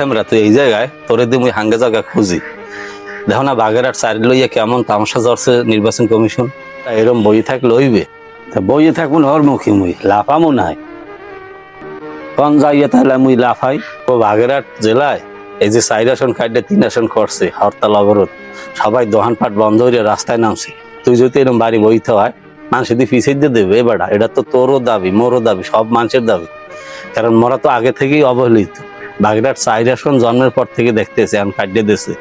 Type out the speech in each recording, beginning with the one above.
আমরা তুই এই জায়গায় তোরে দিয়ে মুই হাঙ্গে জায়গা খুঁজি দেখো না বাগেরহাট সাইড লইয়া কেমন তামাশা ধরছে নির্বাচন কমিশন। এরম বই থাকলে লইবে বইয়ে থাকুন হর মুখী মুই লাফামো নাই কন যাইয়া তাহলে মুই লাফাই। ও বাগেরহাট জেলায় এই যে 4 আসন কাটে 3 আসন করছে হরতাল অবরোধ, সবাই দোকানপাট বন্ধ হয়ে রাস্তায় নামছে। তুই যদি এরকম বাড়ি বইতে হয় মানুষ যদি পিছিয়ে দিয়ে দেবে এবার এটা তো তোরও দাবি মোরও দাবি সব মানুষের দাবি, কারণ মোরা তো আগে থেকেই অবহেলিত। বাগেরহাট 4 আসন জন্মের পর থেকে দেখতেছে এখন কাটিয়ে দিয়েছে।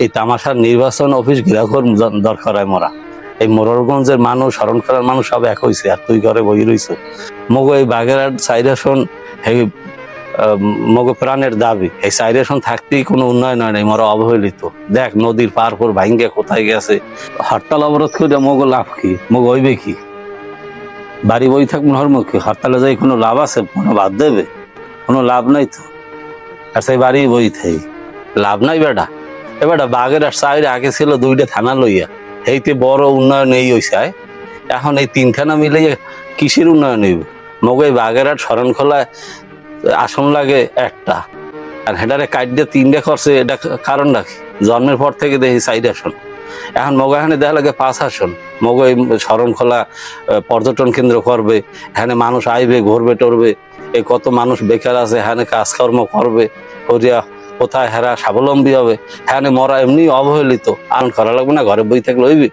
এই তামাশার নির্বাচন অফিস ঘেরাঘর দরকার হয় মোরা। এই মোররগঞ্জের মানুষ স্মরণ করার মানুষ সব এক হয়েছে আর তুই ঘরে বই রইছ। মগো এই বাগেরহাট 4 আসন মগো প্রাণের দাবি, এই 4 আসন থাকতেই কোনো উন্নয়ন হয় নাই, মোরা অবহেলিত। দেখ নদীর পার পর ভাঙ্গে কোথায় গেছে। হরতাল অবরোধ করে মগো লাভ কি মগ হইবে কি? বাড়ি বই থাকুন হর মুখী হরতালে যাই কোনো লাভ আছে? কোনো বাদ দেবে? কোনো লাভ নাই তো। আর সেই বাড়ি বই থাই লাভ নাই বেটা। এবারটা বাগেরহাট 4 আগে ছিল 2টা থানা লইয়া, এইতে বড় উন্নয়ন এই হয়েছে। এখন এই 3খানা মিলে কিসের উন্নয়ন হইব? মগো এই বাগেরহাট শরণখোলায় আসন লাগে 1টা আর হেডারে কাটতে 3টে করছে, এটা কারণ রাখি জন্মের পর থেকে দেখি 4 আসন। এখন মগো এখানে দেখা লাগে 5 আসন। মগো এই শরণখোলা পর্যটন কেন্দ্র করবে, এখানে মানুষ আইবে ঘুরবে টরবে, এই কত মানুষ বেকার আছে এখানে কাজকর্ম করবে, করিয়া কোথায় হেরা স্বাবলম্বী হবে। এখানে মরা এমনি অবহেলিত, আন করা লাগবে না, ঘরে বই থাকলে হইবে।